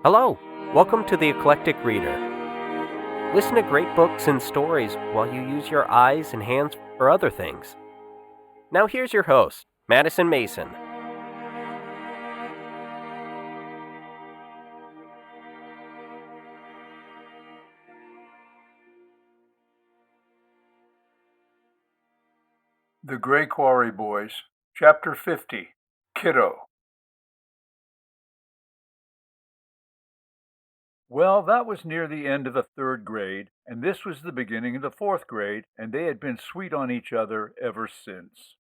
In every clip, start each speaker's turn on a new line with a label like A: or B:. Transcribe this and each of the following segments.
A: Hello, welcome to the Eclectic Reader. Listen to great books and stories while you use your eyes and hands for other things. Now here's your host, Madison Mason.
B: The Gray Quarry Boys, Chapter 50, Kiddo. Well, that was near the end of the third grade, and this was the beginning of the fourth grade, and they had been sweet on each other ever since.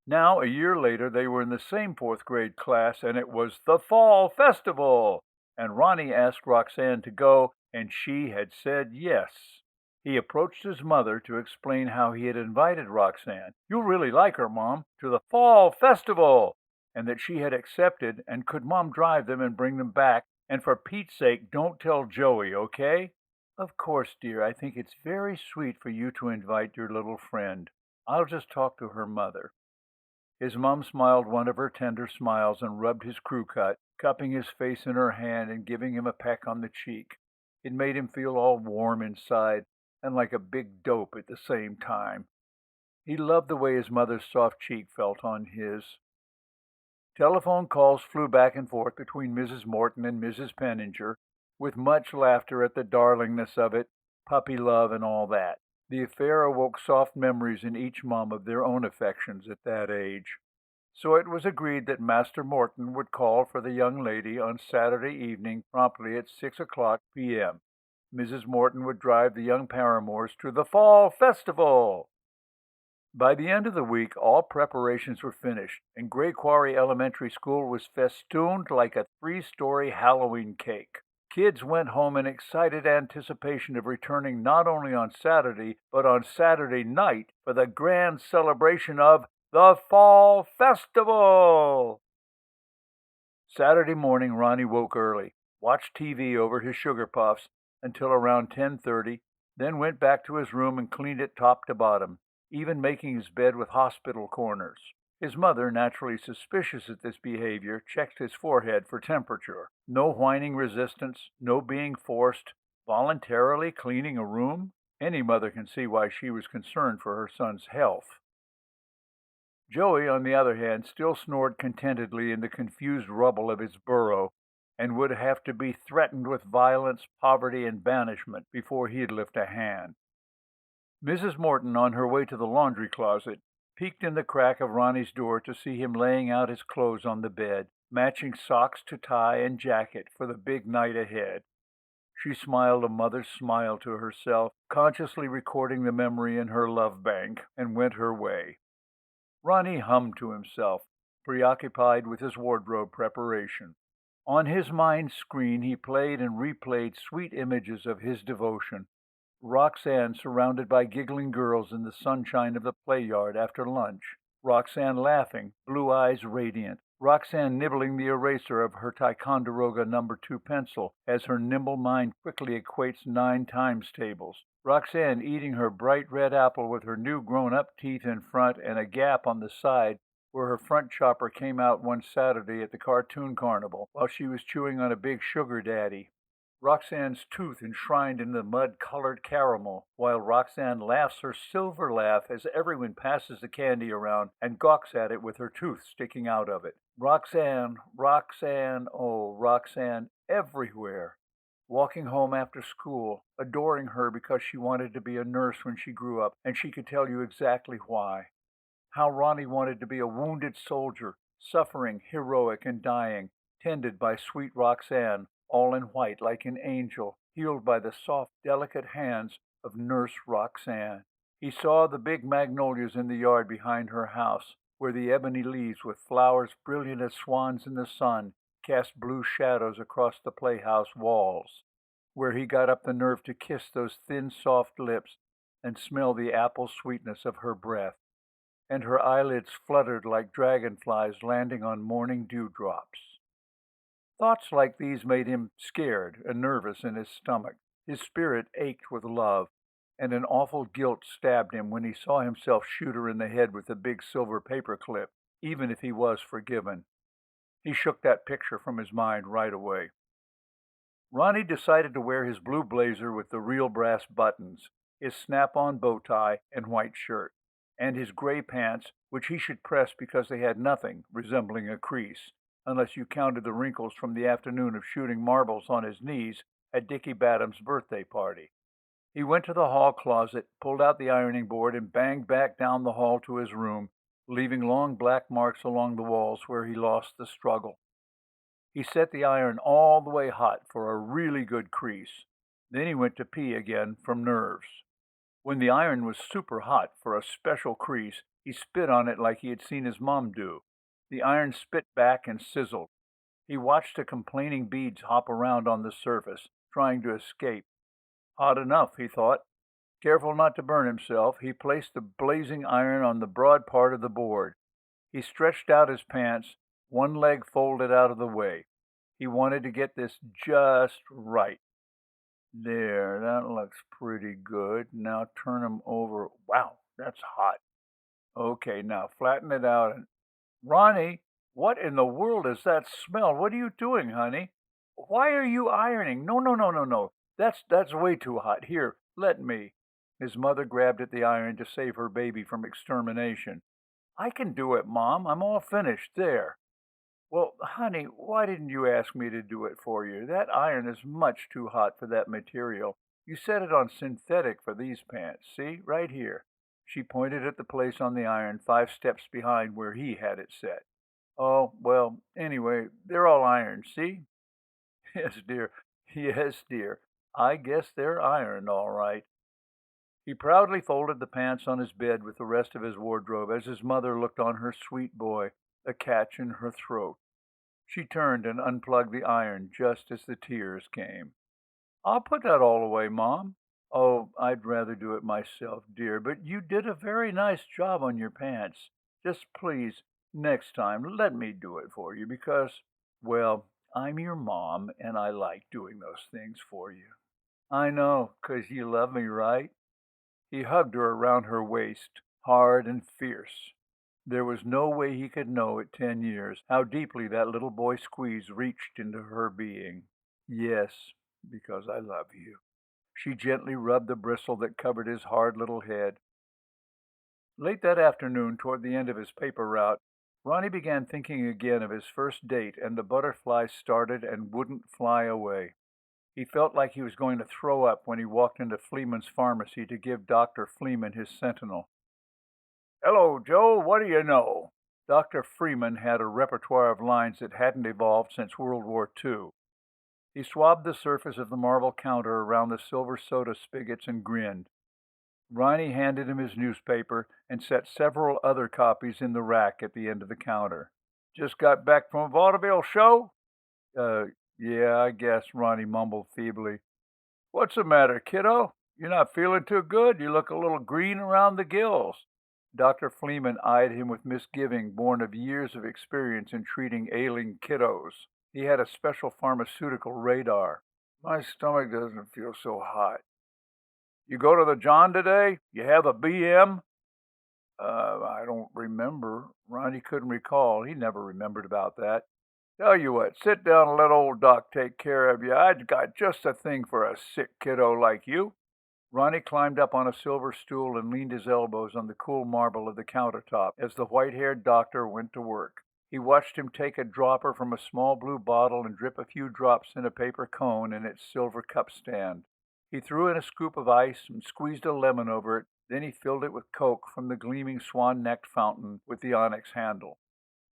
B: Now, a year later, they were in the same fourth grade class, and it was the Fall Festival. And Ronnie asked Roxanne to go, and she had said yes. He approached his mother to explain how he had invited Roxanne, "You'll really like her, Mom, to the Fall Festival," and that she had accepted, and could Mom drive them and bring them back, and for Pete's sake, don't tell Joey, okay? "Of course, dear, I think it's very sweet for you to invite your little friend. I'll just talk to her mother." His mom smiled one of her tender smiles and rubbed his crew cut, cupping his face in her hand and giving him a peck on the cheek. It made him feel all warm inside and like a big dope at the same time. He loved the way his mother's soft cheek felt on his. Telephone calls flew back and forth between Mrs. Morton and Mrs. Penninger, with much laughter at the darlingness of it, puppy love, and all that. The affair awoke soft memories in each mom of their own affections at that age. So it was agreed that Master Morton would call for the young lady on Saturday evening promptly at 6 o'clock p.m. Mrs. Morton would drive the young paramours to the Fall Festival. By the end of the week, all preparations were finished, and Gray Quarry Elementary School was festooned like a three-story Halloween cake. Kids went home in excited anticipation of returning not only on Saturday, but on Saturday night for the grand celebration of the Fall Festival. Saturday morning, Ronnie woke early, watched TV over his sugar puffs until around 10:30, then went back to his room and cleaned it top to bottom, even making his bed with hospital corners. His mother, naturally suspicious at this behavior, checked his forehead for temperature. No whining resistance, no being forced, voluntarily cleaning a room. Any mother can see why she was concerned for her son's health. Joey, on the other hand, still snored contentedly in the confused rubble of his burrow, and would have to be threatened with violence, poverty, and banishment before he'd lift a hand. Mrs. Morton, on her way to the laundry closet, peeked in the crack of Ronnie's door to see him laying out his clothes on the bed, matching socks to tie and jacket for the big night ahead. She smiled a mother's smile to herself, consciously recording the memory in her love bank, and went her way. Ronnie hummed to himself, preoccupied with his wardrobe preparation. On his mind screen he played and replayed sweet images of his devotion. Roxanne surrounded by giggling girls in the sunshine of the play yard after lunch. Roxanne laughing, blue eyes radiant. Roxanne nibbling the eraser of her Ticonderoga No. 2 pencil as her nimble mind quickly equates 9 times tables. Roxanne eating her bright red apple with her new grown-up teeth in front and a gap on the side where her front chopper came out one Saturday at the cartoon carnival while she was chewing on a big sugar daddy. Roxanne's tooth enshrined in the mud-colored caramel, while Roxanne laughs her silver laugh as everyone passes the candy around and gawks at it with her tooth sticking out of it. Roxanne, Roxanne, oh, Roxanne, everywhere. Walking home after school, adoring her because she wanted to be a nurse when she grew up, and she could tell you exactly why. How Ronnie wanted to be a wounded soldier, suffering, heroic, and dying, tended by sweet Roxanne, all in white like an angel, healed by the soft, delicate hands of Nurse Roxanne. He saw the big magnolias in the yard behind her house, where the ebony leaves with flowers brilliant as swans in the sun cast blue shadows across the playhouse walls, where he got up the nerve to kiss those thin, soft lips and smell the apple sweetness of her breath, and her eyelids fluttered like dragonflies landing on morning dewdrops. Thoughts like these made him scared and nervous in his stomach. His spirit ached with love, and an awful guilt stabbed him when he saw himself shoot her in the head with a big silver paper clip, even if he was forgiven. He shook that picture from his mind right away. Ronnie decided to wear his blue blazer with the real brass buttons, his snap-on bow tie and white shirt, and his gray pants, which he should press because they had nothing resembling a crease, unless you counted the wrinkles from the afternoon of shooting marbles on his knees at Dickie Badham's birthday party. He went to the hall closet, pulled out the ironing board, and banged back down the hall to his room, leaving long black marks along the walls where he lost the struggle. He set the iron all the way hot for a really good crease. Then he went to pee again from nerves. When the iron was super hot for a special crease, he spit on it like he had seen his mom do. The iron spit back and sizzled. He watched the complaining beads hop around on the surface, trying to escape. Hot enough, he thought. Careful not to burn himself, he placed the blazing iron on the broad part of the board. He stretched out his pants, one leg folded out of the way. He wanted to get this just right. There, that looks pretty good. Now turn him over. Wow, that's hot. Okay, now flatten it out. And Ronnie, what in the world is that smell? What are you doing, honey? Why are you ironing? No, no, no, no, no. That's way too hot. Here, let me. His mother grabbed at the iron to save her baby from extermination. I can do it, Mom. I'm all finished. There. Well, honey, why didn't you ask me to do it for you? That iron is much too hot for that material. You set it on synthetic for these pants. See, right here. She pointed at the place on the iron 5 steps behind where he had it set. Oh, well, anyway, they're all iron, see? Yes, dear. Yes, dear. I guess they're ironed all right. He proudly folded the pants on his bed with the rest of his wardrobe as his mother looked on her sweet boy, a catch in her throat. She turned and unplugged the iron just as the tears came. I'll put that all away, Mom. Oh, I'd rather do it myself, dear, but you did a very nice job on your pants. Just please, next time, let me do it for you because, well, I'm your mom and I like doing those things for you. I know, 'cause you love me, right? He hugged her around her waist, hard and fierce. There was no way he could know at 10 years how deeply that little boy squeeze reached into her being. Yes, because I love you. She gently rubbed the bristle that covered his hard little head. Late that afternoon, toward the end of his paper route, Ronnie began thinking again of his first date, and the butterflies started and wouldn't fly away. He felt like he was going to throw up when he walked into Fleeman's pharmacy to give Dr. Fleeman his Sentinel. Hello, Joe. What do you know? Dr. Freeman had a repertoire of lines that hadn't evolved since World War II. He swabbed the surface of the marble counter around the silver soda spigots and grinned. Ronnie handed him his newspaper and set several other copies in the rack at the end of the counter. Just got back from a vaudeville show? Yeah, I guess, Ronnie mumbled feebly. What's the matter, kiddo? You're not feeling too good? You look a little green around the gills. Dr. Fleeman eyed him with misgiving born of years of experience in treating ailing kiddos. He had a special pharmaceutical radar. My stomach doesn't feel so hot. You go to the John today? You have a BM? I don't remember. Ronnie couldn't recall. He never remembered about that. Tell you what, sit down and let old Doc take care of you. I've got just the thing for a sick kiddo like you. Ronnie climbed up on a silver stool and leaned his elbows on the cool marble of the countertop as the white-haired doctor went to work. He watched him take a dropper from a small blue bottle and drip a few drops in a paper cone in its silver cup stand. He threw in a scoop of ice and squeezed a lemon over it. Then he filled it with Coke from the gleaming swan-necked fountain with the onyx handle.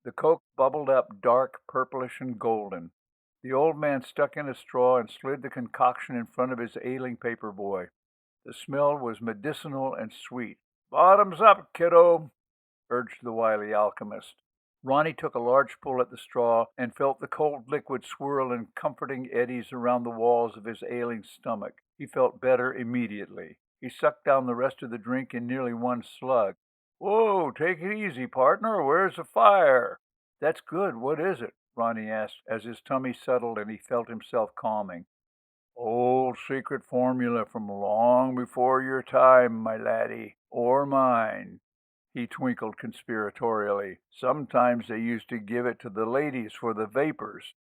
B: The Coke bubbled up dark, purplish, and golden. The old man stuck in a straw and slid the concoction in front of his ailing paper boy. The smell was medicinal and sweet. Bottoms up, kiddo, urged the wily alchemist. Ronnie took a large pull at the straw and felt the cold liquid swirl in comforting eddies around the walls of his ailing stomach. He felt better immediately. He sucked down the rest of the drink in nearly one slug. Whoa, take it easy, partner. Where's the fire? That's good. What is it? Ronnie asked as his tummy settled and he felt himself calming. Old secret formula from long before your time, my laddie, or mine. He twinkled conspiratorially. Sometimes they used to give it to the ladies for the vapors.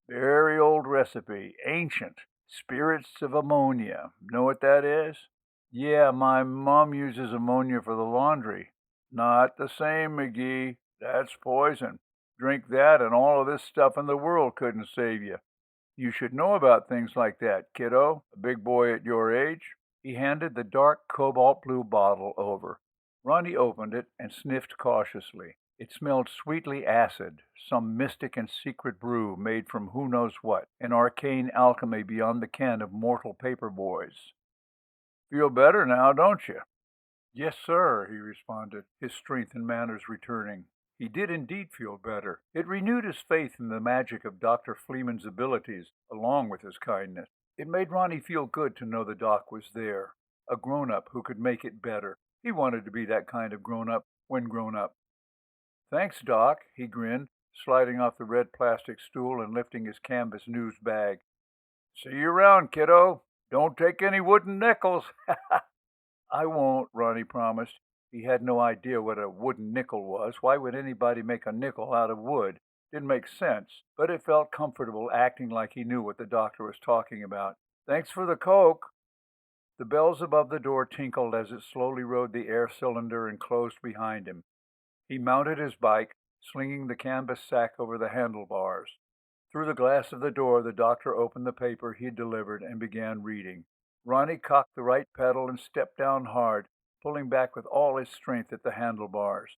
B: Very old recipe, ancient. Spirits of ammonia. Know what that is? Yeah, my mom uses ammonia for the laundry. Not the same, McGee. That's poison. Drink that and all of this stuff in the world couldn't save you. You should know about things like that, kiddo, a big boy at your age. He handed the dark cobalt blue bottle over. Ronnie opened it and sniffed cautiously. It smelled sweetly acid, some mystic and secret brew made from who knows what, an arcane alchemy beyond the ken of mortal paper boys. Feel better now, don't you? Yes, sir, he responded, his strength and manners returning. He did indeed feel better. It renewed his faith in the magic of Dr. Fleeman's abilities, along with his kindness. It made Ronnie feel good to know the doc was there, a grown-up who could make it better. He wanted to be that kind of grown-up when grown up. Thanks, Doc, he grinned, sliding off the red plastic stool and lifting his canvas news bag. See you around, kiddo. Don't take any wooden nickels. I won't, Ronnie promised. He had no idea what a wooden nickel was. Why would anybody make a nickel out of wood? Didn't make sense, but it felt comfortable acting like he knew what the doctor was talking about. Thanks for the Coke. The bells above the door tinkled as it slowly rode the air cylinder and closed behind him. He mounted his bike, slinging the canvas sack over the handlebars. Through the glass of the door, the doctor opened the paper he had delivered and began reading. Ronnie cocked the right pedal and stepped down hard, pulling back with all his strength at the handlebars.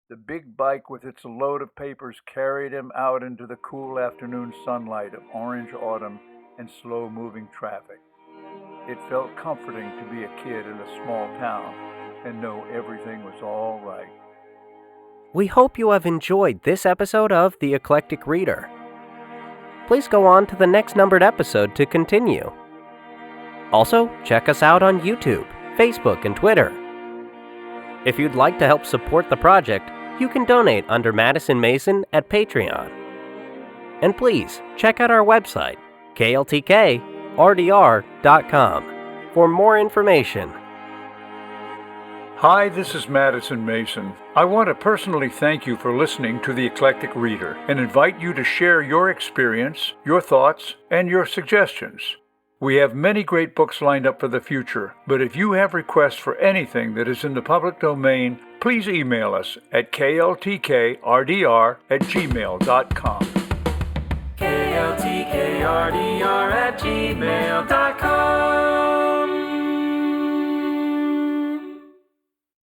B: The big bike with its load of papers carried him out into the cool afternoon sunlight of orange autumn and slow-moving traffic. It felt comforting to be a kid in a small town and know everything was all right.
A: We hope you have enjoyed this episode of The Eclectic Reader. Please go on to the next numbered episode to continue. Also, check us out on YouTube, Facebook, and Twitter. If you'd like to help support the project, you can donate under Madison Mason at Patreon. And please, check out our website, kltkrdr.com, for more information.
B: Hi, this is Madison Mason. I want to personally thank you for listening to The Eclectic Reader and invite you to share your experience, your thoughts, and your suggestions. We have many great books lined up for the future, but if you have requests for anything that is in the public domain, please email us at kltkrdr@gmail.com.
C: kltkrdr@gmail.com